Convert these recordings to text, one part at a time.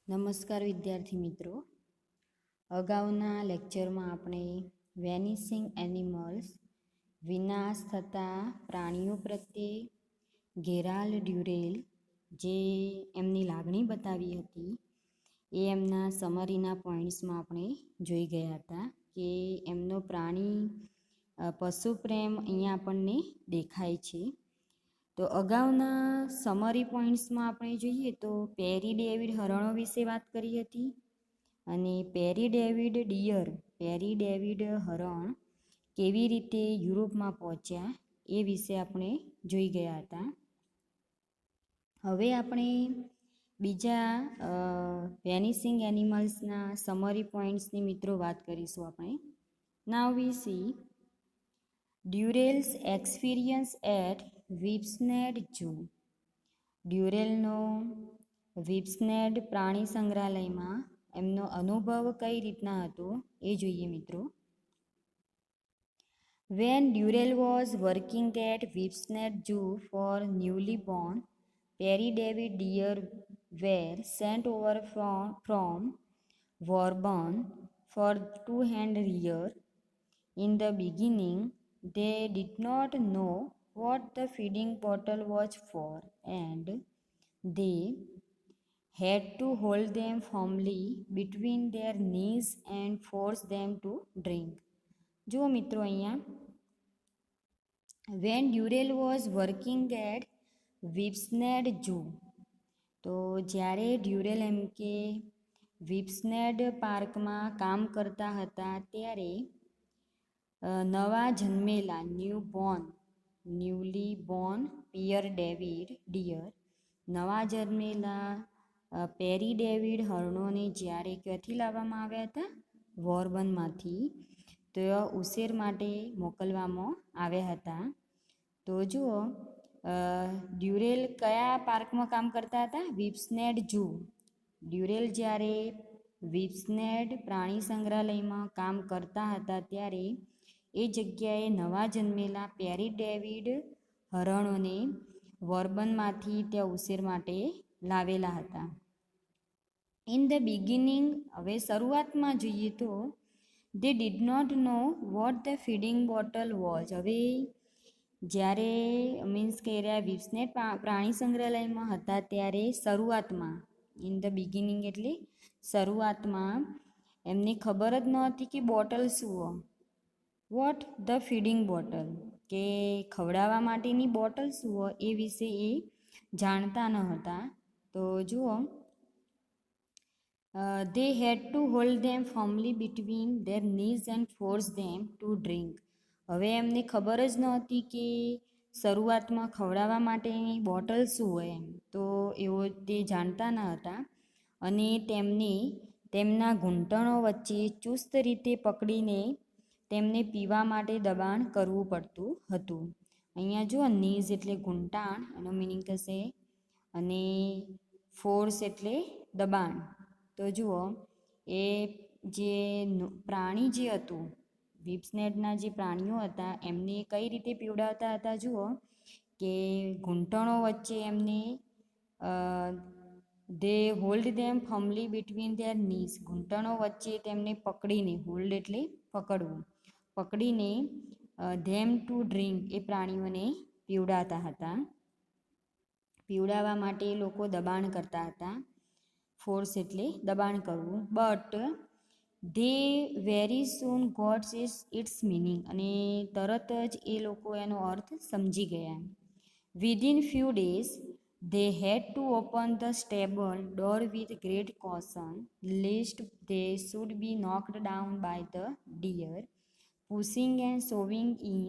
નમસ્કાર વિદ્યાર્થી મિત્રો. અગાઉના લેક્ચરમાં આપણે વેનિસિંગ એનિમલ્સ વિનાશ થતા પ્રાણીઓ પ્રત્યે ગેરાલ્ડ ડ્યુરેલ જે એમની લાગણી બતાવી હતી એ એમના સમરીના પોઈન્ટ્સમાં આપણે જોઈ ગયા હતા કે એમનો પ્રાણી પશુ પ્રેમ અહીંયા આપણને દેખાય છે. તો અગાઉના સમરી પોઈન્ટ્સમાં આપણે જોઈએ તો પેરી ડેવિડ હરણો વિશે વાત કરી હતી અને પેરી ડેવિડ હરણ કેવી રીતે યુરોપમાં પહોંચ્યા એ વિશે આપણે જોઈ ગયા હતા. હવે આપણે બીજા વેનિસિંગ એનિમલ્સના સમરી પોઈન્ટ્સની મિત્રો વાત કરીશું. આપણે નાવ we C ડ્યુરેલ્સ experience at વિપ્સનેડ zoo. ડ્યુરેલનો વિપ્સનેડ પ્રાણી સંગ્રહાલયમાં એમનો અનુભવ કઈ રીતના હતો એ જોઈએ મિત્રો. When Durrell was working at Whipsnade Zoo for newly born Perry David deer were sent over from Woburn for two-hand rear. In the beginning, they did not know what the feeding bottle was for, and they had to hold them firmly between their knees and force them to drink. જો મિત્રો અહીંયા when Durrell was working at Whipsnade Zoo, તો જ્યારે ડ્યુરેલ એમ કે વિપ્સનેડ પાર્કમાં કામ કરતા હતા ત્યારે નવા જન્મેલા newly born Pere David dear નવા જન્મેલા પેરી ડેવિડ હરણોને જ્યારે ક્યાંથી લાવવામાં આવ્યા હતા? વોરબનમાંથી. તો ઉછેર માટે મોકલવામાં આવ્યા હતા. તો જુઓ ડ્યુરેલ કયા પાર્કમાં કામ કરતા હતા? વિપ્સનેડ ઝૂ. ડ્યુરેલ જ્યારે વિપ્સનેડ પ્રાણી સંગ્રહાલયમાં કામ કરતા હતા ત્યારે એ જગ્યાએ નવા જન્મેલા પેરી ડેવિડ હરણોને વોરબનમાંથી ત્યાં ઉછેર માટે લાવેલા હતા. ઇન ધ બિગિનિંગ, હવે શરૂઆતમાં જોઈએ તો they did not know what the feeding bottle was. હવે જ્યારે મીન્સ કે વિપ્સનેડ પ્રાણી સંગ્રહાલયમાં હતા ત્યારે શરૂઆતમાં ઇન ધ બિગિનિંગ એટલે શરૂઆતમાં એમને ખબર જ નહોતી કે બોટલ શું હોય. વોટ ધ ફીડિંગ બોટલ, કે ખવડાવવા માટેની બોટલ શું હોય એ વિશે એ જાણતા ન હતા. તો જુઓ they had to hold them firmly between their knees and force them to drink. હવે એમને ખબર જ નહોતી કે શરૂઆતમાં ખવડાવવા માટેની બોટલ શું હોય એમ. તો એવો તે જાણતા ન હતા અને તેમને તેમના ઘૂંટણો વચ્ચે ચુસ્ત રીતે પકડીને તેમને પીવા માટે દબાણ કરવું પડતું હતું. અહીંયા જુઓ નીઝ એટલે ઘૂંટાણ, એનો મિનિંગ થશે, અને ફોર્સ એટલે દબાણ. તો જુઓ એ જે પ્રાણી જે હતું વિપ્સનેડના જે પ્રાણીઓ હતા એમને કઈ રીતે પીવડાવતા હતા? જુઓ કે ઘૂંટણો વચ્ચે એમને they hold them firmly between their knees, ઘૂંટણો વચ્ચે તેમને પકડીને, હોલ્ડ એટલે પકડવું, પકડીને ધેમ ટુ ડ્રિંક એ પ્રાણીઓને પીવડાવતા હતા. પીવડાવવા માટે એ લોકો દબાણ કરતા હતા. ફોર્સ એટલે દબાણ કરવું. But they very soon got its meaning, અને તરત જ એ લોકો એનો અર્થ સમજી ગયા. Within few days they had to open the stable door with great caution lest they should be knocked down by the deer, pushing and shoving in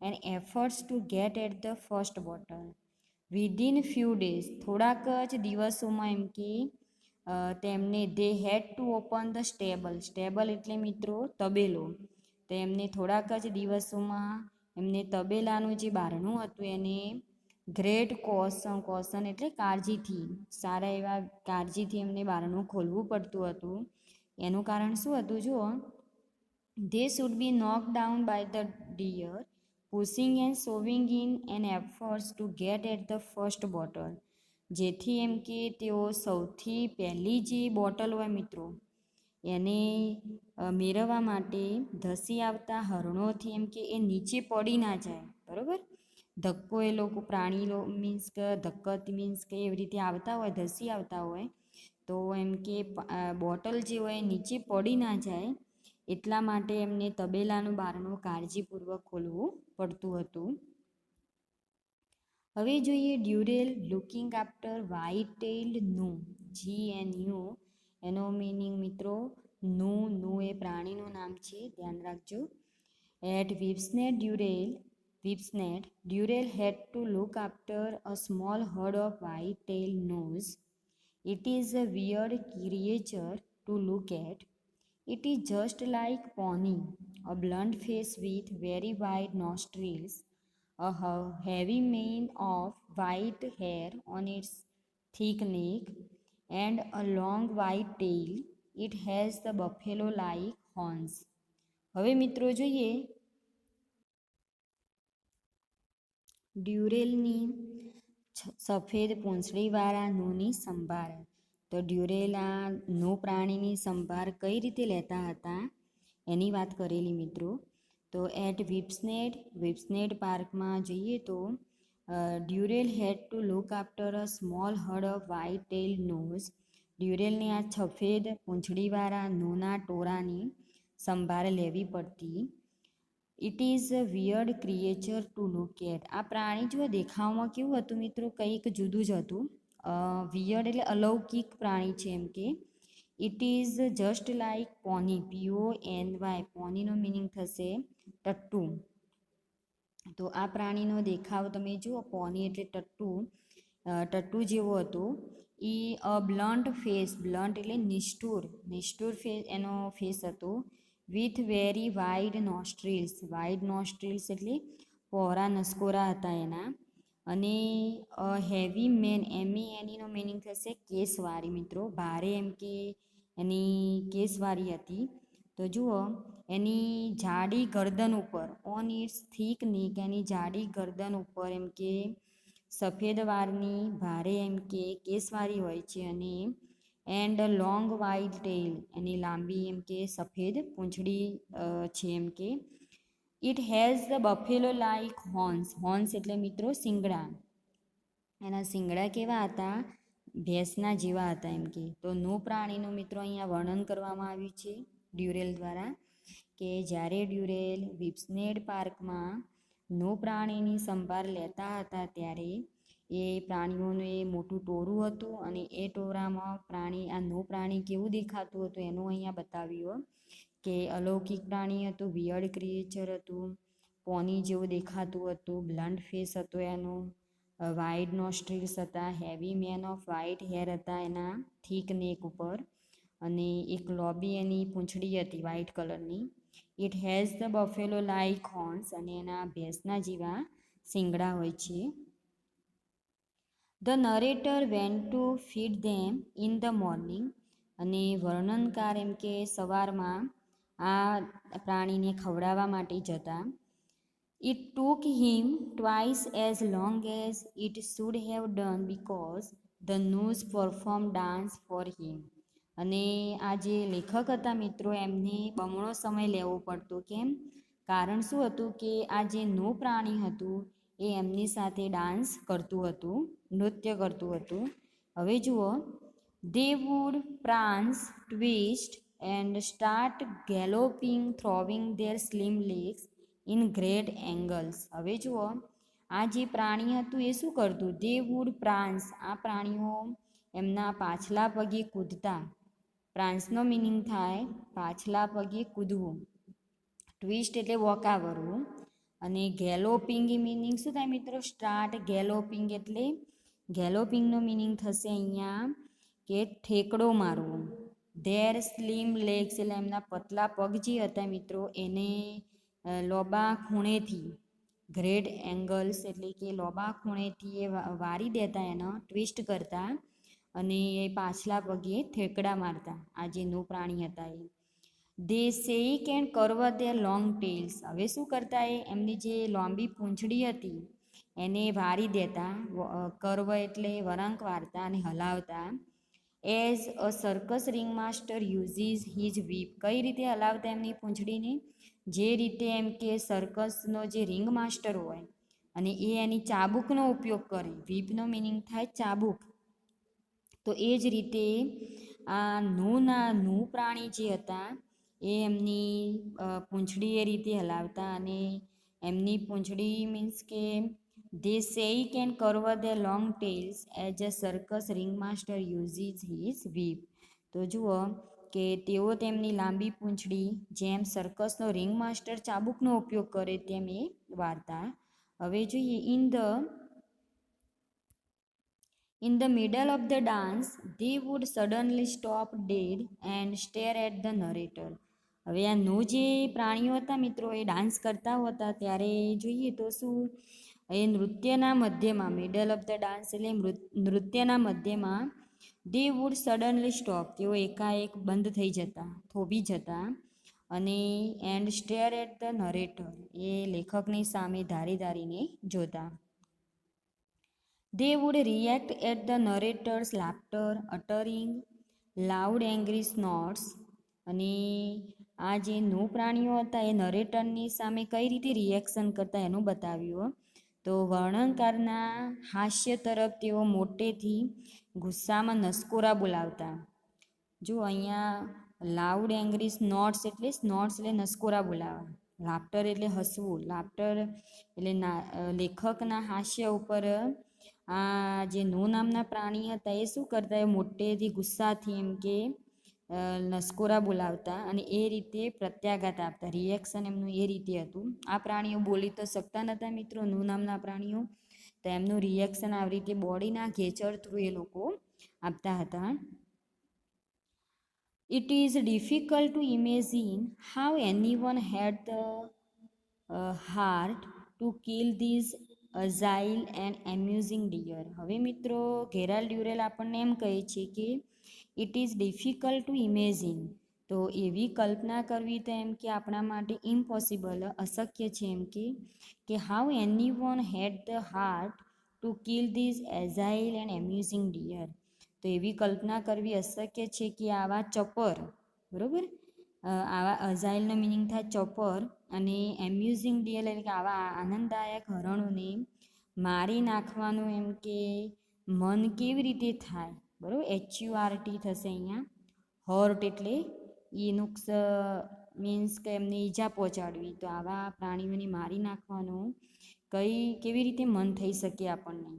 an efforts to get at the first bottle. Within few days, થોડાક જ દિવસોમાં એમ કે તેમને they had to open the stable એટલે મિત્રો તબેલો. તો એમને થોડાક જ દિવસોમાં એમને તબેલાનું જે બારણું હતું એને ગ્રેટ કોશન એટલે કાળજીથી, સારા એવા કાળજીથી એમને બારણું ખોલવું પડતું હતું. એનું કારણ શું હતું? જુઓ, they should be knocked down by the deer, pushing and shoving in an efforts to get at the first bottle. જેથી એમ કે તેઓ સૌથી પહેલી જે બોટલ હોય મિત્રો એને મેળવવા માટે ધસી આવતા હરણોથી એમ કે એ નીચે પડી ના જાય, બરાબર. ધક્કો એ લોકો પ્રાણી મીન્સ કે ધક્કત મીન્સ કે એવી રીતે આવતા હોય, ધસી આવતા હોય તો એમ કે બોટલ જે હોય નીચે પડી ના જાય એટલા માટે એમને તબેલાનું બારણું કાળજીપૂર્વક ખોલવું પડતું હતું. હવે જોઈએ ડ્યુરેલ લુકિંગ આફ્ટર વ્હાઇટ ટેઇલ્ડ નું, GNU. એનો મિનિંગ મિત્રો નું એ પ્રાણીનું નામ છે, ધ્યાન રાખજો. At Whipsnade, Durrell had to look after a small herd of white-tailed nose. It is a weird creature to look at. It is just like pony, a blunt face with very wide nostrils, a heavy mane of white hair on its thick neck, and a long white tail. It has the buffalo-like horns. હવે મિત્રો જોઈએ ડ્યુરેલની સફેદ પૂંછડીવાળા નૂની સંભાળ. તો ડ્યુરેલ આ નો પ્રાણીની સંભાળ કઈ રીતે લેતા હતા એની વાત કરેલી મિત્રો. તો એટ વિપ્સનેડ પાર્કમાં જઈએ તો Durrell had to look after a small herd of white tailed gnus. ડ્યુરેલને આ સફેદ પૂંછડીવાળા નોના ટોળાની સંભાળ લેવી પડતી. It is a weird creature to look at. આ પ્રાણી જો દેખાવમાં કેવું હતું મિત્રો, કંઈક જુદું જ હતું. વિયર્ડ એટલે અલૌકિક પ્રાણી છે એમ કે. It is just like pony, PONY. પોનીનો મિનિંગ થશે ટટ્ટુ. તો આ પ્રાણીનો દેખાવ તમે જુઓ, પોની એટલે ટટ્ટુ, ટટ્ટુ જેવો હતો. બ્લન્ટ ફેસ, બ્લન્ટ એટલે નિષ્ઠુર ફેસ એનો ફેસ હતો. વિથ વેરી વાઇડ નોસ્ટ્રીલ્સ, વાઇડ નોસ્ટ્રીલ્સ એટલે પહોળા નસકોરા હતા એના. અને હેવી મેન, MENEનો મિનિંગ થશે કેસવાળી મિત્રો, ભારે એમ કે એની કેસવાળી હતી. તો જુઓ એની જાડી ગરદન ઉપર, ઓન ઇટ્સ થીક નેક, એની જાડી ગરદન ઉપર એમ કે સફેદ વાળની ભારે એમ કે કેસવાળી હોય છે. અને એન્ડ લોંગ વાઇડ ટેઇલ, એની લાંબી એમ કે સફેદ પૂંછડી છે એમ કે. It has the Buffalo like horns એટલે મિત્રો શિંગડા. એના શિંગડા કેવા હતા, ભેંસના જેવા હતા એમ કે. તો નો પ્રાણીનું મિત્રો અહીંયા વર્ણન કરવામાં આવ્યું છે ડ્યુરેલ દ્વારા, કે જ્યારે ડ્યુરેલ વિપ્સનેડ પાર્કમાં નો પ્રાણીની સંભાળ લેતા હતા ત્યારે એ પ્રાણીઓનું એ મોટું ટોળું હતું. અને એ ટોળામાં આ નો પ્રાણી કેવું દેખાતું હતું એનું અહીંયા બતાવ્યું કે અલૌકિક પ્રાણી હતું, વિયર્ડ ક્રિએચર હતું, પોની જેવું દેખાતું હતું, બ્લન્ટ ફેસ હતો એનો, વાઇડ નોસ્ટ્રીલ્સ હતા, heavy man of white hair હતા એના થીક નેક ઉપર, અને એક લોબી એની પૂંછડી હતી વ્હાઇટ કલરની. It has the Buffalo like horns, અને એના ભેંસના જેવા શિંગડા હોય છે. The narrator went to feed them in the morning. અને વર્ણનકાર એમ કે સવારમાં આ પ્રાણીને ખવડાવવા માટે જતા. It took him twice as long as it should have done because the gnus perform dance for him. અને આ જે લેખક હતા મિત્રો એમને બમણો સમય લેવો પડતો. કેમ? કારણ શું હતું કે આ જે નો પ્રાણી હતું એ એમની સાથે ડાન્સ કરતું હતું, નૃત્ય કરતું હતું. હવે જુઓ, they would prance, twist and start galloping, throwing their slim legs in great angles. હવે જુઓ આ જે પ્રાણી હતું એ શું કરતું, દે વુડ પ્રાન્સ, આ પ્રાણીઓ એમના પાછલા પગે કૂદતા. પ્રાન્સનો મિનિંગ થાય પાછલા પગે કૂદવું. ટ્વિસ્ટ એટલે વોકાવરવું. અને ગેલોપિંગ એ મિનિંગ શું થાય મિત્રો, સ્ટાર્ટ ગેલોપિંગ એટલે ગેલોપિંગનો મિનિંગ થશે અહીંયા કે ઠેકડો મારવો. ધેર સ્લિમ લેગ્સ એટલે એમના પતલા પગ જે હતા મિત્રો એને લોબા ખૂણેથી, ગ્રેટ એંગલ્સ એટલે કે લોબા ખૂણેથી એ વારી દેતા, એનો ટ્વિસ્ટ કરતા, અને એ પાછલા પગે ઠેકડા મારતા. આ જે નો પ્રાણી હતા એ. They shake and curve their long tails. હવે શું કરતા, એ એમની જે લાંબી પૂંછડી હતી એને વારી દેતા, કર્વ એટલે વળાંક વારતા અને હલાવતા. As a circus ringmaster uses his whip, કઈ રીતે હલાવતા એમની પૂંછડીને? જે રીતે એમ કે સર્કસનો જે રિંગ માસ્ટર હોય અને એ એની ચાબુકનો ઉપયોગ કરે. વીપનો મિનિંગ થાય ચાબુક. તો એ જ રીતે આ નું પ્રાણી જે હતા એ એમની પૂંછડી એ રીતે હલાવતા અને એમની પૂંછડી મીન્સ કે they shake and curve the long tails as a circus ringmaster uses his whip. તો જુઓ કે તેઓ તેમની લાંબી પૂંછડી જેમ સર્કસનો રિંગ માસ્ટર ચાબુકનો ઉપયોગ કરે તેમ એ વાર્તા. હવે જોઈએ In the middle of the dance, they would suddenly stop dead and stare at the narrator. હવે આ નો જે પ્રાણીઓ હતા મિત્રો એ ડાન્સ કરતા હતા ત્યારે જોઈએ તો શું એ નૃત્યના મધ્યમાં, મિડલ ઓફ ધ ડાન્સ એટલે નૃત્યના મધ્યમાં, દે વુડ સડનલી સ્ટોપ, તેઓ એકાએક બંધ થઈ જતા, થોભી જતા અને and stare at the narrator, એ લેખકની સામે ધારીને જોતા. They would react at the narrator's laughter, uttering loud angry snorts. અને આ જે નો પ્રાણીઓ હતા એ નરેટરની સામે કઈ રીતે રિએક્શન કરતા એનું બતાવ્યું. તો વર્ણનકારના હાસ્ય તરફ તેઓ મોટેથી ગુસ્સામાં નસકોરા બોલાવતા. જો અહીંયા લાઉડ એંગ્રી સ્નોટ્સ એટલે નસકોરા બોલાવવા, લાફ્ટર એટલે હસવું, લાફ્ટર એટલે લેખકના હાસ્ય ઉપર આ જે નો નામના પ્રાણી હતા એ શું કરતા, એ મોટેથી ગુસ્સાથી એમ કે નસકોરા બોલાવતા અને એ રીતે પ્રત્યાઘાત આપતા. રિએક્શન એમનું એ રીતે હતું. આ પ્રાણીઓ બોલી તો શકતા નહોતા મિત્રો, નો નામના પ્રાણીઓ, તો એમનું રિએક્શન આવી રીતે બોડીના ઘેચર થ્રુ એ લોકો આપતા હતા. It is difficult to imagine how anyone had the heart to kill these agile and amusing deer. હવે મિત્રો ગેરાલ્ડ ડ્યુરેલ આપણને એમ કહે છે કે ઇટ ઇઝ ડિફિકલ્ટ ટુ ઇમેઝિન, તો એવી કલ્પના કરવી તો એમ કે આપણા માટે ઇમ્પોસિબલ, અશક્ય છે એમ કે how anyone had the heart to kill these agile and amusing deer, તો એવી કલ્પના કરવી અશક્ય છે કે આવા ચપર, બરાબર, આવા અઝાઇલનો મિનિંગ થાય ચપર અને એમ્યુઝિંગ ડિયર એટલે કે આવા આનંદદાયક હરણોને મારી નાખવાનું એમ કે મન કેવી રીતે થાય, બરાબર. HURT થશે અહીંયા. હર્ટ એટલે એનું મીન્સ કે એમને ઈજા પહોંચાડવી, તો આવા પ્રાણીઓને મારી નાખવાનું કેવી રીતે મન થઈ શકે આપણને.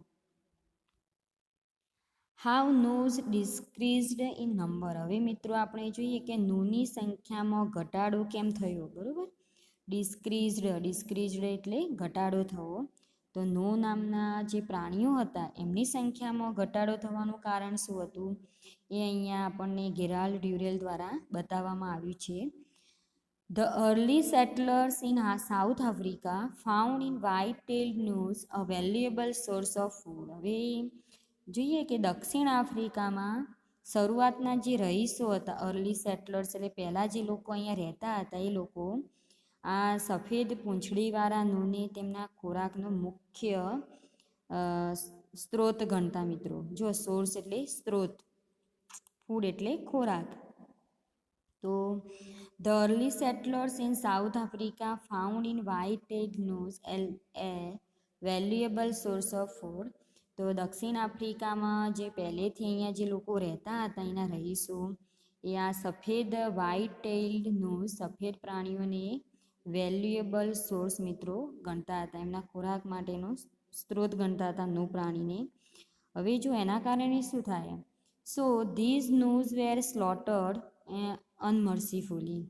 હાવ નોઝ ડિસ્ક્રીઝડ ઇન નંબર. હવે મિત્રો આપણે જોઈએ કે નોની સંખ્યામાં ઘટાડો કેમ થયો, બરાબર. ડિસ્ક્રીઝડ એટલે ઘટાડો થવો. તો નો નામના જે પ્રાણીઓ હતા એમની સંખ્યામાં ઘટાડો થવાનું કારણ શું હતું એ અહીંયા આપણને ગેરાલ્ડ ડ્યુરેલ દ્વારા બતાવવામાં આવ્યું છે. The early settlers in South Africa found in white-tailed gnus a valuable source of food. હવે જોઈએ કે દક્ષિણ આફ્રિકામાં શરૂઆતના જે રહીશો હતા, અર્લી સેટલર્સ એટલે પહેલાં જે લોકો અહીંયા રહેતા હતા, એ લોકો આ સફેદ પૂંછડીવાળા નૂને તેમના ખોરાકનો મુખ્ય સ્ત્રોત ગણતા મિત્રો. જો સોર્સ એટલે સ્ત્રોત, ફૂડ એટલે ખોરાક. તો the early settlers in South Africa found in white-tailed gnus a valuable source of food. તો દક્ષિણ આફ્રિકામાં જે પહેલેથી અહીંયા જે લોકો રહેતા હતા એના રહીશો એ આ સફેદ વ્હાઇટ ટેઇલ્ડ ન્યૂઝ, સફેદ પ્રાણીઓને વેલ્યુએબલ સોર્સ મિત્રો ગણતા હતા, એમના ખોરાક માટેનો સ્ત્રોત ગણતા હતા નો પ્રાણીને. હવે જો એના કારણે શું થાય, સો ધીઝ ન્યૂઝ વેર સ્લોટર્ડ અનમર્સીફુલી,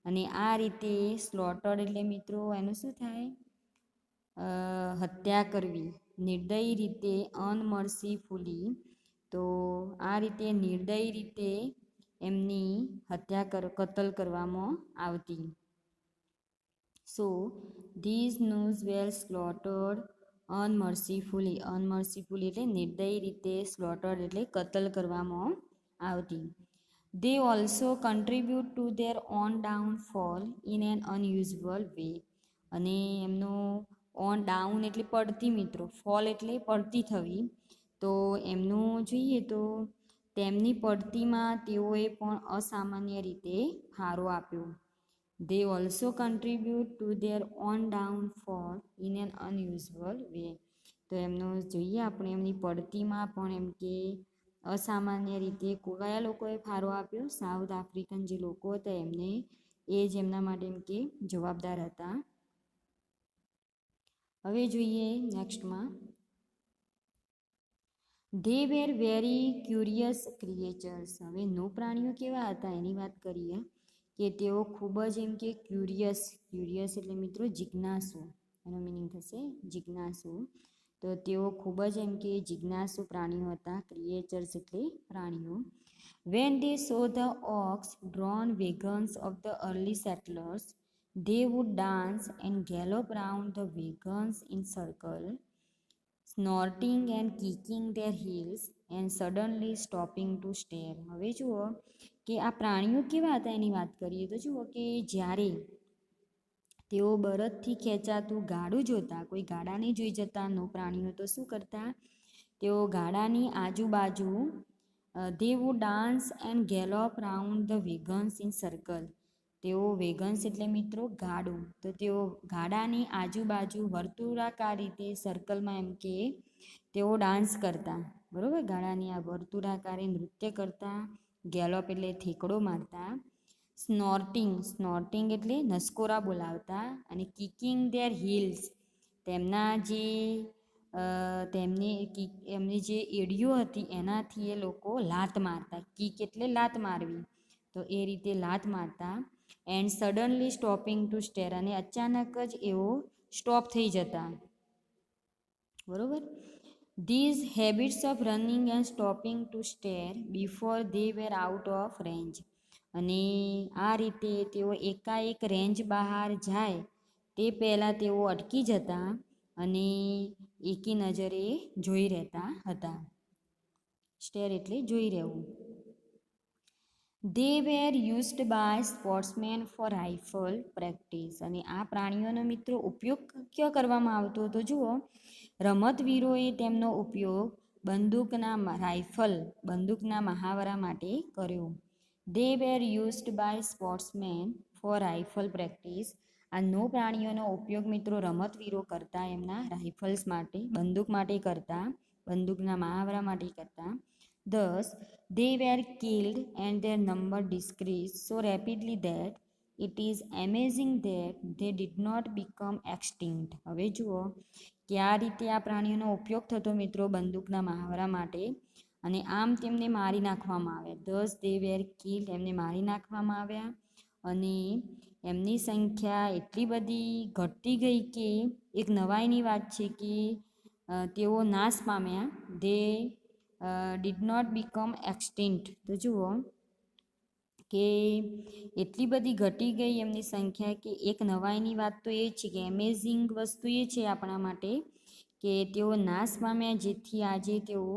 અને આ રીતે સ્લોટર્ડ એટલે મિત્રો એનું શું થાય, હત્યા કરવી નિર્દય રીતે, અનમર્સીફુલી, તો આ રીતે નિર્દય રીતે એમની કતલ કરવામાં આવતી. સો ધીઝ ન્યૂઝ વેર સ્લોટર્ડ અનમર્સીફુલી એટલે નિર્દય રીતે, સ્લોટર્ડ એટલે કતલ કરવામાં આવતી. They also contribute to their own downfall in an unusual way. અને એમનો ઓન ડાઉન એટલે પડતી મિત્રો, ફોલ એટલે પડતી થવી. તો એમનું જોઈએ તો તેમની પડતીમાં તેઓએ પણ અસામાન્ય રીતે ફાળો આપ્યો. They also contribute to their own downfall in an unusual way. તો એમનો જોઈએ આપણે એમની પડતીમાં પણ એમ કે અસામાન્ય રીતે કયા લોકોએ ફાળો આપ્યો? સાઉથ આફ્રિકન જે લોકો હતા એમને, એ જ એમના માટે એમ કે જવાબદાર હતા. હવે જોઈએ નેક્સ્ટમાં, they were very curious creatures. હવે નો પ્રાણીઓ કેવા હતા એની વાત કરીએ કે તેઓ ખૂબ જ એમ કે ક્યુરિયસ એટલે મિત્રો જિજ્ઞાસુ, એનો મિનિંગ થશે જિજ્ઞાસુ. તો તેઓ ખૂબ જ એમ કે જિજ્ઞાસુ પ્રાણીઓ હતા. ક્રિએચર્સ એટલે પ્રાણીઓ. When they saw the ox drawn wagons of the early settlers, they would dance and gallop round the wagons in circle, snorting and kicking their heels and suddenly stopping to stare. હવે જુઓ કે આ પ્રાણીઓ કેવા હતા એની વાત કરીએ તો જુઓ કે જ્યારે તેઓ બળદથી ખેંચાતું ગાડું જોતા, કોઈ ગાડાને જોઈ જતા નો પ્રાણીઓ તો શું કરતા? તેઓ ગાડાની આજુબાજુ they would dance and gallop round the wagons in circle. તેઓ વેગન્સ એટલે મિત્રો ગાડું, તો તેઓ ગાડાની આજુબાજુ વર્તુળાકાર રીતે સર્કલમાં એમ કે તેઓ ડાન્સ કરતા, બરાબર, ગાડાની આ વર્તુળાકારે નૃત્ય કરતા. ગેલોપ એટલે થેકડો મારતા. સ્નોર્ટિંગ એટલે નસકોરા બોલાવતા. અને કિકિંગ ધેર હીલ્સ, તેમના જે એમની જે એડીઓ હતી એનાથી એ લોકો લાત મારતા. કિક એટલે લાત મારવી, તો એ રીતે લાત મારતા. And suddenly stopping to stare, અને અચાનક જ એઓ સ્ટોપ થઈ જતા, બરોબર. These habits of running and stopping to stare before they were out of range. અને આ રીતે તેઓ એકાએક રેન્જ બહાર જાય તે પહેલાં તેઓ અટકી જતા અને એકી નજરે જોઈ રહેતા હતા. સ્ટેર એટલે જોઈ રહેવું. They were used by sportsmen for rifle practice. અને આ પ્રાણીઓનો મિત્રો ઉપયોગ ક્યાં કરવામાં આવતો હતો? જુઓ, રમતવીરોએ તેમનો ઉપયોગ બંદૂકના મહાવરા માટે કર્યો. They were used by sportsmen for rifle practice. આ નો પ્રાણીઓનો ઉપયોગ મિત્રો રમતવીરો કરતા એમના રાઇફલ્સ માટે, બંદૂક માટે કરતા, બંદૂકના મહાવરા માટે કરતા. Thus, they were killed and their number decreased so rapidly that it is amazing that they did not become extinct. હવે જુઓ કે આ રીતે આ પ્રાણીઓનો ઉપયોગ થતો મિત્રો બંદૂકના મહાવરા માટે, અને આમ તેમને મારી નાખવામાં આવ્યા. Thus they were killed, એમને મારી નાખવામાં આવ્યા, અને એમની સંખ્યા એટલી બધી ઘટતી ગઈ કે એક નવાઈની વાત છે કે તેઓ નાશ પામ્યા. they did not become extinct. તો જુઓ કે એટલી બધી ઘટી ગઈ એમની સંખ્યા કે એક નવાઈની વાત તો એ છે કે એમેઝિંગ વસ્તુ એ છે આપણા માટે કે તેઓ નાશ પામ્યા, જેથી આજે તેઓ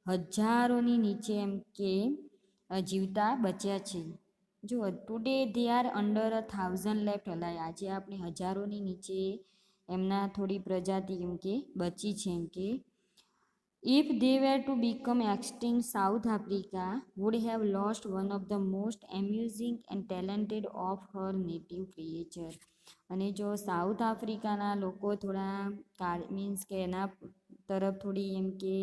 હજારોની નીચે એમ કે જીવતા બચ્યા છે. જુઓ, today they are under 1000 left alive. આજે આપણે હજારોની નીચે એમના થોડી પ્રજાતિ એમ કે બચી છે એમ કે. If they were to become extinct, South Africa would have lost one of the most amusing and talented of her native creatures. અને જો સાઉથ આફ્રિકાના લોકો થોડા મીન્સ કે એના તરફ થોડી એમ કે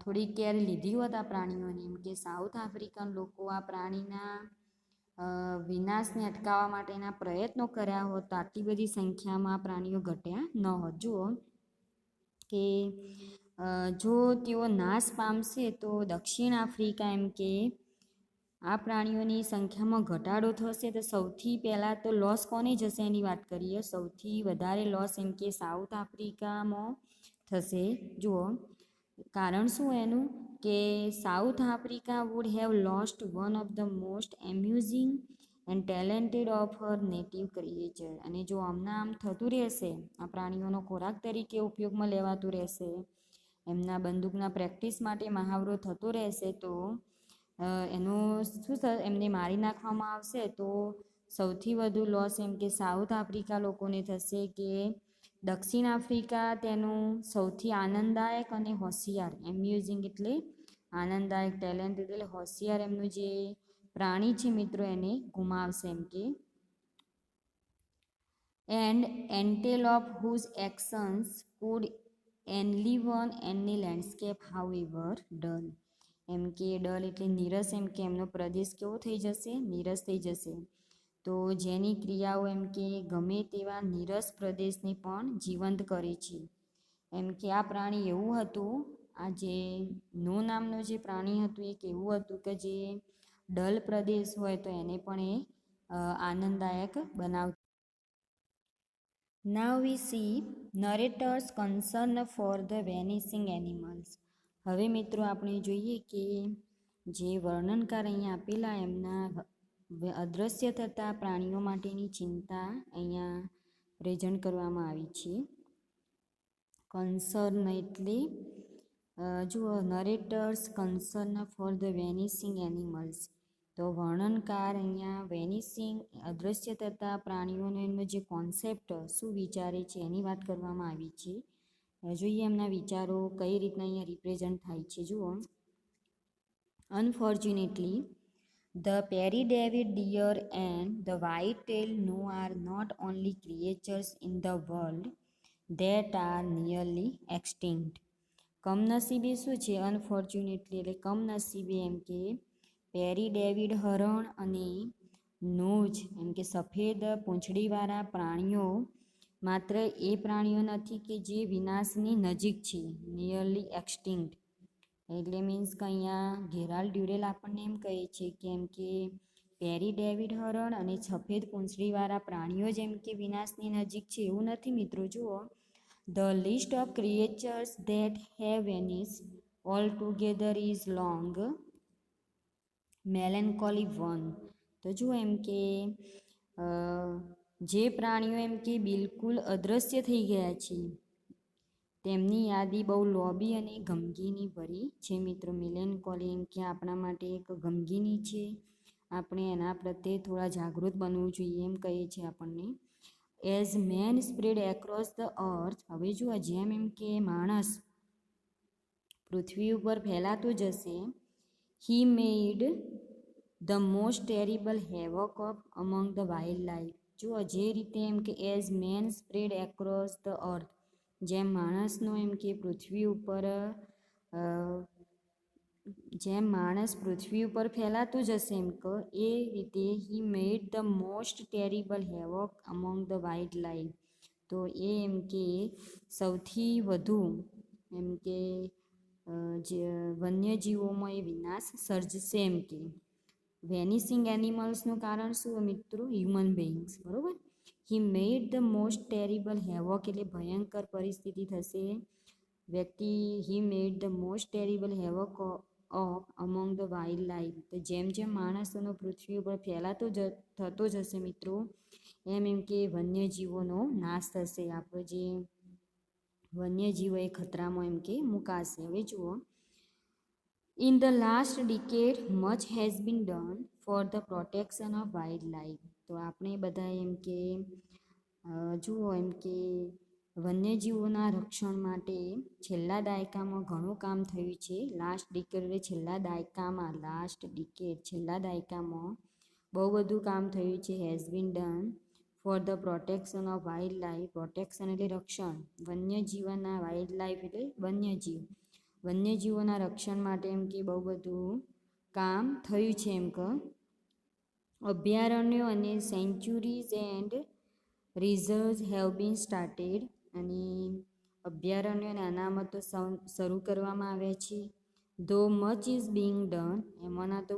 થોડી કેર લીધી હોત આ પ્રાણીઓની, એમ કે સાઉથ આફ્રિકન લોકો આ પ્રાણીના વિનાશને અટકાવવા માટેના પ્રયત્નો કર્યા હોત તો આટલી બધી સંખ્યામાં પ્રાણીઓ ઘટ્યા ન હોત. જુઓ કે જો તેઓ નાશ પામશે તો દક્ષિણ આફ્રિકા એમ કે આ પ્રાણીઓની સંખ્યામાં ઘટાડો થશે તો સૌથી પહેલાં તો લોસ કોને જશે એની વાત કરીએ. સૌથી વધારે લોસ એમ કે સાઉથ આફ્રિકામાં થશે. જુઓ કારણ શું એનું કે South Africa would have lost one of the most amusing and talented of her native creature. અને જો આમના આમ થતું રહેશે, આ પ્રાણીઓનો ખોરાક તરીકે ઉપયોગમાં લેવાતું રહેશે, એમના બંદૂકના પ્રેક્ટિસ માટે મહાવરો થતો રહેશે, તો એનું શું એમને મારી નાખવામાં આવશે તો સૌથી વધુ લોસ એમ કે સાઉથ આફ્રિકા લોકોને થશે કે દક્ષિણ આફ્રિકા તેનું સૌથી આનંદદાયક અને હોશિયાર, એમ્યુઝિંગ એટલે આનંદદાયક, ટેલેન્ટ એટલે હોશિયાર એમનું જે પ્રાણી છે મિત્રો એને ગુમાવશે એમ કે. And antelope whose actions could enliven any landscape however dull, એમ કે ડલ એટલે નીરસ, એમ કે એમનો પ્રદેશ કેવો થઈ જશે, નીરસ થઈ જશે. તો જેની ક્રિયાઓ એમ કે ગમે તેવા નીરસ પ્રદેશને પણ જીવંત કરે છે. એમ કે આ પ્રાણી એવું હતું, આ જે નો નામનું જે પ્રાણી હતું એક એવું હતું કે જે ડલ પ્રદેશ હોય તો એને પણ એ આનંદદાયક બનાવતું. Now we see narrator's concern for the vanishing animals. હવે મિત્રો આપણે જોઈએ કે જે વર્ણનકાર અહીંયા આપેલા એમના અદૃશ્ય થતા પ્રાણીઓ માટેની ચિંતા અહીંયા પ્રેઝન્ટ કરવામાં આવી છે. કન્સર્ન એટલે જુઓ, નરેટર્સ concern for the vanishing animals, તો વર્ણનકાર અહીંયા વેનિસિંગ અદૃશ્ય થતા પ્રાણીઓનો એમનો જે કોન્સેપ્ટ શું વિચારે છે એની વાત કરવામાં આવી છે. જોઈએ એમના વિચારો કઈ રીતના અહીંયા રિપ્રેઝન્ટ થાય છે. જુઓ, unfortunately the Peary-David deer and the white-tailed gnu are not only creatures in the world that are nearly extinct. કમનસીબે શું છે, અનફોર્ચ્યુનેટલી એટલે કમનસીબે એમ કે પેરી-ડેવિડ હરણ અને નોઝ એમ કે સફેદ પૂંછડીવાળા પ્રાણીઓ માત્ર એ પ્રાણીઓ નથી કે જે વિનાશની નજીક છે, નિયરલી એક્સટિંક્ટ એટલે મીન્સ કે અહીંયા ઘેરાલ ડ્યુરેલ આપણને એમ કહે છે કે એમ કે પેરી-ડેવિડ હરણ અને સફેદ પૂંછડીવાળા પ્રાણીઓ જેમ કે વિનાશની નજીક છે એવું નથી મિત્રો. જુઓ, the list of creatures that have vanished altogether is long melancholy one. તો જુઓ એમ કે જે પ્રાણીઓ એમ કે બિલકુલ અદૃશ્ય થઈ ગયા છે તેમની યાદી બહુ લોબી અને ગમગીની ભરી છે મિત્રો. મેલેન્કોલી એમ કે આપણા માટે એક ગમગીની છે, આપણે એના પ્રત્યે થોડા જાગૃત બનવું જોઈએ એમ કહીએ છીએ આપણને. As man spread across the earth, હવે જુઓ જેમ એમ કે માણસ પૃથ્વી ઉપર ફેલાતો જશે, he made the most terrible havoc of among the wild life. જુઓ જે રીતે એમ કે as man spread across the earth, જેમ માણસનો એમ કે પૃથ્વી ઉપર જેમ માણસ પૃથ્વી ઉપર ફેલાતું જશે એમ કે એ રીતે he made the most terrible havoc among the wild life. તો એ એમ કે સૌથી વધુ એમ કે જે વન્યજીવોમાં એ વિનાશ સર્જશે એમ કે. વેનિસિંગ એનિમલ્સનું કારણ શું મિત્રો, હ્યુમન બીઇંગ્સ, બરાબર. He made the most terrible havoc એટલે ભયંકર પરિસ્થિતિ થશે વ્યક્તિ. He made the most terrible havoc of among the wild life. તો જેમ જેમ માણસોનો પૃથ્વી ઉપર ફેલાતો થતો જશે મિત્રો એમ એમ કે વન્યજીવોનો નાશ થશે, આપણો જે વન્યજીવો એ ખતરામાં એમ કે મુકાશે. હવે જુઓ, in the last decade much has been done for the protection of wild life. તો આપણે બધા એમ કે જુઓ એમ કે વન્યજીવોના રક્ષણ માટે છેલ્લા દાયકામાં ઘણું કામ થયું છે. લાસ્ટ ડિકેડ એટલે છેલ્લા દાયકામાં, લાસ્ટ ડિકેડ છેલ્લા દાયકામાં બહુ બધું કામ થયું છે. Has been done for the protection of wild life. Protection એટલે રક્ષણ, વન્યજીવોના, વાઇલ્ડ લાઈફ એટલે વન્યજીવ, વન્યજીવોના રક્ષણ માટે એમ કે બહુ બધું કામ થયું છે એમ કે. અભયારણ્યો અને sanctuaries and reserves have been started, અને અભયારણ્યો અને અનામતો શરૂ કરવામાં આવ્યા છે. Though much is being done, એમાંના તો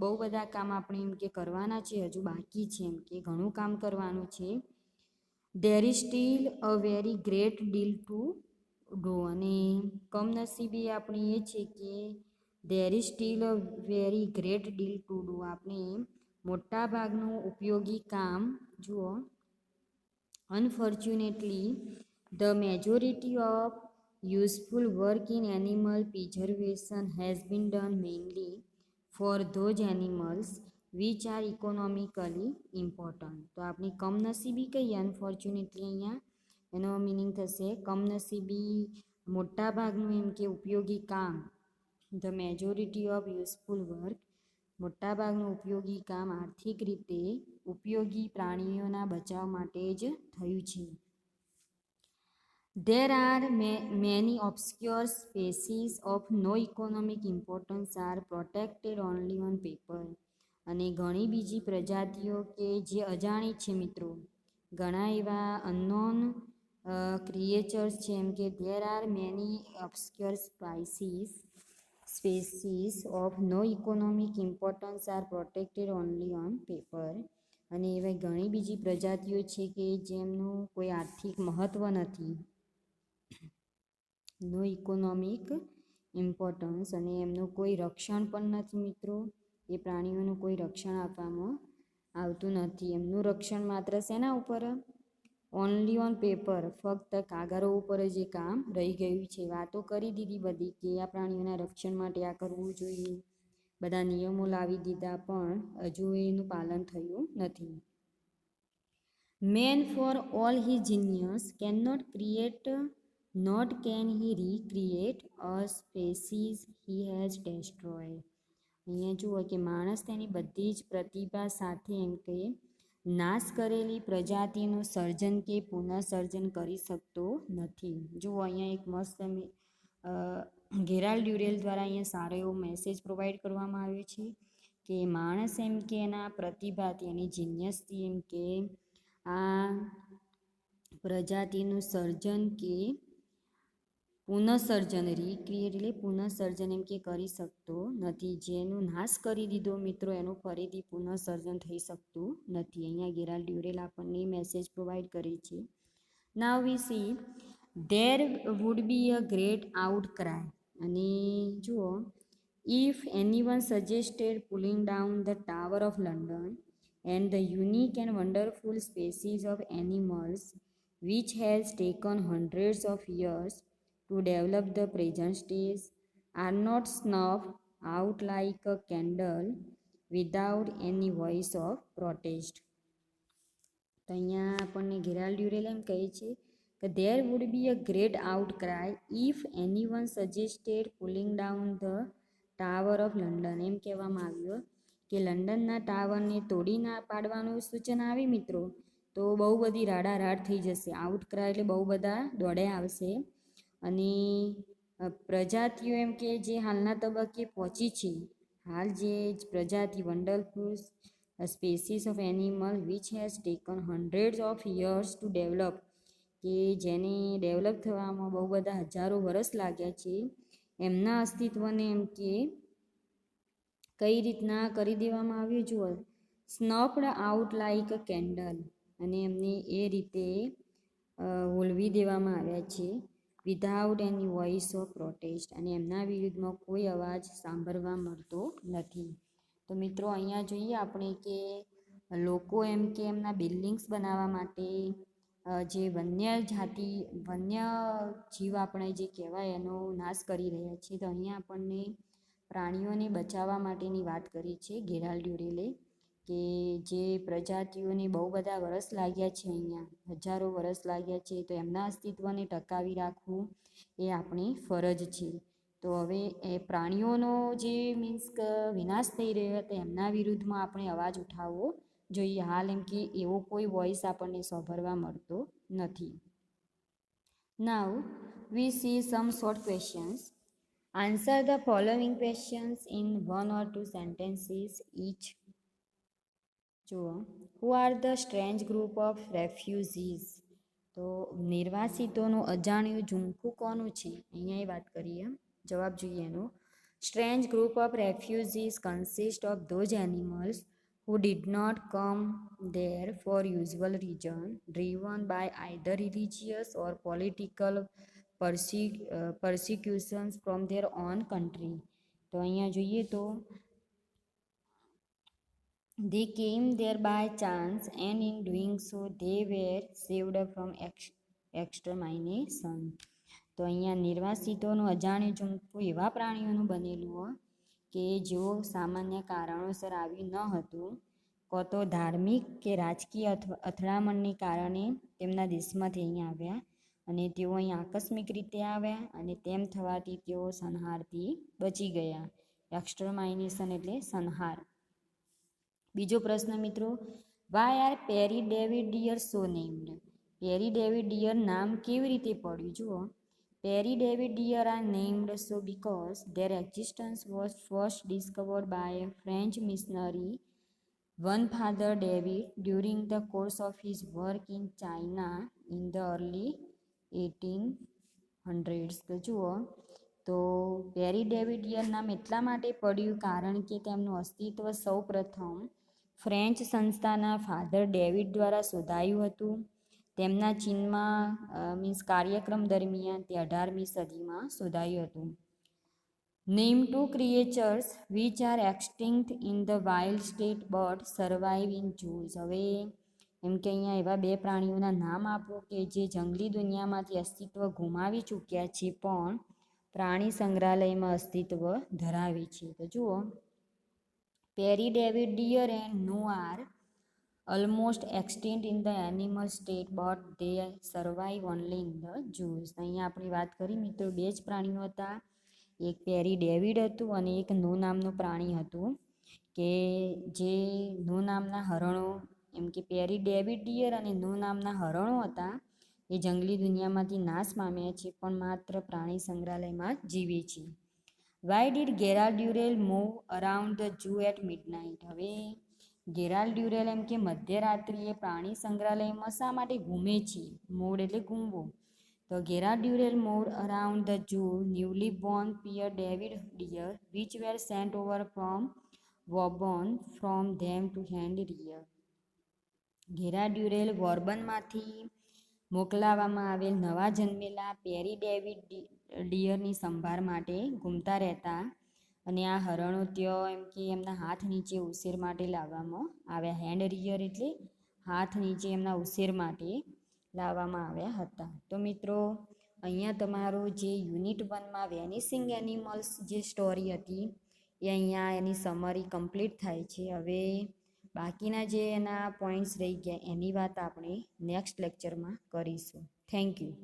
બહુ બધા કામ આપણે એમ કે કરવાના છે, હજુ બાકી છે એમ કે ઘણું કામ કરવાનું છે. There is still a very great deal to do, અને કમનસીબી આપણી એ છે કે there is still a very great deal to do, આપણે મોટા ભાગનું ઉપયોગી કામ. જુઓ, unfortunately the majority of useful work in animal preservation has been done mainly four those animals which are economically important. તો આપણી કમનસીબી કહીએ અનફોર્ચ્યુનેટલી અહીંયા એનો મિનિંગ થશે કમનસીબી મોટાભાગનું એમ કે ઉપયોગી કામ, the majority of useful work, મોટાભાગનું ઉપયોગી કામ આર્થિક રીતે ઉપયોગી પ્રાણીઓના બચાવ માટે જ થયું છે. There are many obscure species of no economic importance are protected only on paper. અને ઘણી બીજી પ્રજાતિઓ કે જે અજાણી છે મિત્રો, ઘણા એવા અનનોન ક્રિએચર્સ છે એમ કે there are many obscure species of no economic importance are protected only on paper. અને એવા ઘણી બીજી પ્રજાતિઓ છે કે જેમનું કોઈ આર્થિક મહત્ત્વ નથી, નો ઇકોનોમિક ઇમ્પોર્ટન્સ, અને એમનું કોઈ રક્ષણ પણ નથી મિત્રો. એ પ્રાણીઓનું કોઈ રક્ષણ આપવામાં આવતું નથી. એમનું રક્ષણ માત્ર શેના ઉપર? ઓનલી ઓન પેપર, ફક્ત કાગળો ઉપર જ એ કામ રહી ગયું છે. વાતો કરી દીધી બધી કે આ પ્રાણીઓના રક્ષણ માટે આ કરવું જોઈએ, બધા નિયમો લાવી દીધા, પણ હજુ એનું પાલન થયું નથી. Man for all his genius cannot create, not can he recreate a species he has destroyed. અહીંયા જુઓ કે માણસ તેની બધી જ પ્રતિભા સાથે એમ કે નાશ કરેલી પ્રજાતિનું સર્જન કે પુનઃસર્જન કરી શકતો નથી. જુઓ અહીંયા એક મસ્ત ગેરાલ્ડ ડ્યુરેલ દ્વારા અહીંયા સારો એવો મેસેજ પ્રોવાઈડ કરવામાં આવ્યો છે કે માણસ એમ કે એના પ્રતિભાથી, એની જીનિયસથી એમ કે આ પ્રજાતિનું સર્જન કે પુનઃસર્જન, રિક્રિએટ એટલે પુનઃસર્જન એમ કે કરી શકતો નથી. જેનું નાશ કરી દીધો મિત્રો, એનું ફરીથી પુનઃસર્જન થઈ શકતું નથી. અહીંયા ગેરાલ્ડ ડ્યુરેલ આપણને મેસેજ પ્રોવાઈડ કરે છે. Now we see there would be a great outcry. અને જુઓ, if anyone suggested pulling down the tower of London and the unique and wonderful species of animals which has taken hundreds of years to develop the present stage are not snuffed out like a candle without any voice of protest. તો અહીંયા આપણને Gerald ડ્યુરેલ એમ કહે છે કે there would be a great outcry if anyone suggested pulling down the tower of London. એમ કહેવામાં આવ્યું કે લંડનના ટાવરને તોડી ના પાડવાનું સૂચન આવે મિત્રો, તો બહુ બધી રાડારાડ થઈ જશે. આઉટક્રાય એટલે બહુ બધા દોડે આવશે. અને પ્રજાતિઓ એમ કે જે હાલના તબક્કે પહોંચી છે, હાલ જે પ્રજાતિ wonderful species of animal which has taken hundreds of years to develop, કે જેને ડેવલપ થવામાં બહુ બધા હજારો વર્ષ લાગ્યા છે, એમના અસ્તિત્વને એમ કે કઈ રીતના કરી દેવામાં આવ્યું? જુઓ, સ્નફડ આઉટ લાઇક અ કેન્ડલ, અને એમને એ રીતે ઓલવી દેવામાં આવ્યા છે without any voice of protest, અને એમના વિરુદ્ધમાં કોઈ અવાજ સાંભળવા મળતો નથી. તો મિત્રો અહીંયા જોઈએ આપણે કે લોકો એમ કે એમના બિલ્ડિંગ્સ બનાવવા માટે જે વન્ય જીવ આપણે જે કહેવાય એનો નાશ કરી રહ્યા છે. તો અહીંયા આપણને પ્રાણીઓને બચાવવા માટેની વાત કરી છે ગેરાલ્ડ ડ્યુરેલે, કે જે પ્રજાતિઓને બહુ બધા વર્ષ લાગ્યા છે, અહીંયા હજારો વર્ષ લાગ્યા છે, તો એમના અસ્તિત્વને ટકાવી રાખવું એ આપણી ફરજ છે. તો હવે એ પ્રાણીઓનો જે મીન્સ કે વિનાશ થઈ રહ્યો હતો એમના વિરુદ્ધમાં આપણે અવાજ ઉઠાવવો જોઈએ. હાલ એમ કે એવો કોઈ વોઇસ આપણને સાંભળવા મળતો નથી. Now we see some short questions. Answer the following questions in 1 or 2 sentences each. જુઓ, who are the strange group of refugees. તો નિર્વાસિતોનું અજાણ્યું ઝુમખું કોનું છે? અહીંયા એ વાત કરીએ. જવાબ જોઈએ એનો. Strange group of refugees consist of those animals who did not come there for usual reason, driven by either religious or political persecutions from their own country. તો અહીંયા જોઈએ તો they came there by chance and in doing so they were saved from extermination. તો અહીંયા નિર્વાસિતોનું અજાણ્યું ઝુમખું એવા પ્રાણીઓનું બનેલું હોય કે જેઓ સામાન્ય કારણોસર આવ્યું ન હતું, કો તો ધાર્મિક કે રાજકીય અથડામણને કારણે તેમના દેશમાંથી અહીં આવ્યા અને તેઓ અહીં આકસ્મિક રીતે આવ્યા અને તેમ થવાથી તેઓ સંહારથી બચી ગયા. એક્સટરમાઇનેશન એટલે સંહાર. બીજો પ્રશ્ન મિત્રો, why are Pere David deer so named? Pere David deer નામ કેવી રીતે પડ્યું? જુઓ, Pere David deer are named so because their existence was first discovered by a French missionary, one Father David, during the course of his work in China in the early 1800s. તો જુઓ, તો પેરી David deer નામ એટલા માટે પડ્યું કારણ કે તેમનું અસ્તિત્વ સૌ પ્રથમ ફ્રેન્ચ સંસ્થાના ફાધર ડેવિડ દ્વારા શોધાયું હતું. તેમના ચીનમાં કાર્યક્રમ દરમિયાન તે 18મી સદીમાં શોધાયું હતું. Name two creatures which are extinct in the wild state but survive in zoos. હવે એમ કે અહીંયા એવા બે પ્રાણીઓના નામ આપો કે જે જંગલી દુનિયામાંથી અસ્તિત્વ ગુમાવી ચૂક્યા છે પણ પ્રાણી સંગ્રહાલયમાં અસ્તિત્વ ધરાવે છે. તો જુઓ, Pere David deer and now are almost extinct in the animal state but they survive only in the zoos. અહીંયા આપણે વાત કરી મિત્રો, બે જ પ્રાણીઓ હતા, એક પેરી ડેવિડ હતું અને એક નો નામનું પ્રાણી હતું કે જે નો નામના હરણો, એમ કે પેરી ડેવિડ ડિયર અને નો નામના હરણો હતા એ જંગલી દુનિયામાંથી નાશ પામ્યા છે પણ માત્ર પ્રાણી સંગ્રહાલયમાં જ જીવે છે. Why did Gerald Durrell move around the zoo at midnight? હવે ગેરાલ્ડ ડ્યુરેલ એમ કે મધ્યરાત્રિએ પ્રાણી સંગ્રહાલયમાં શા માટે ઘૂમે છે? મૂડ એટલે ઘૂમવું. તો Gerald Durrell moved around the zoo newly born Pere David deer which were sent over from વોર્બન from them to hand rear. Gerald Durrell વોર્બનમાંથી મોકલાવવામાં આવેલ નવા જન્મેલા પેરી ડેવિડ ડિયરની સંભાળ માટે ઘૂમતા રહેતા અને આ હરણો ત્યાં એમ કે એમના હાથ નીચે ઉછેર માટે લાવવામાં આવ્યા. હેન્ડ રિયર એટલે હાથ નીચે એમના ઉછેર માટે લાવવામાં આવ્યા હતા. તો મિત્રો, અહીંયા તમારો જે યુનિટ 1માં વેનિસિંગ એનિમલ્સ જે સ્ટોરી હતી એ અહીંયા એની સમરી કમ્પ્લીટ થાય છે. હવે બાકીના જે એના પોઈન્ટ્સ રહી ગયા એની વાત આપણે નેક્સ્ટ લેક્ચરમાં કરીશું. Thank you.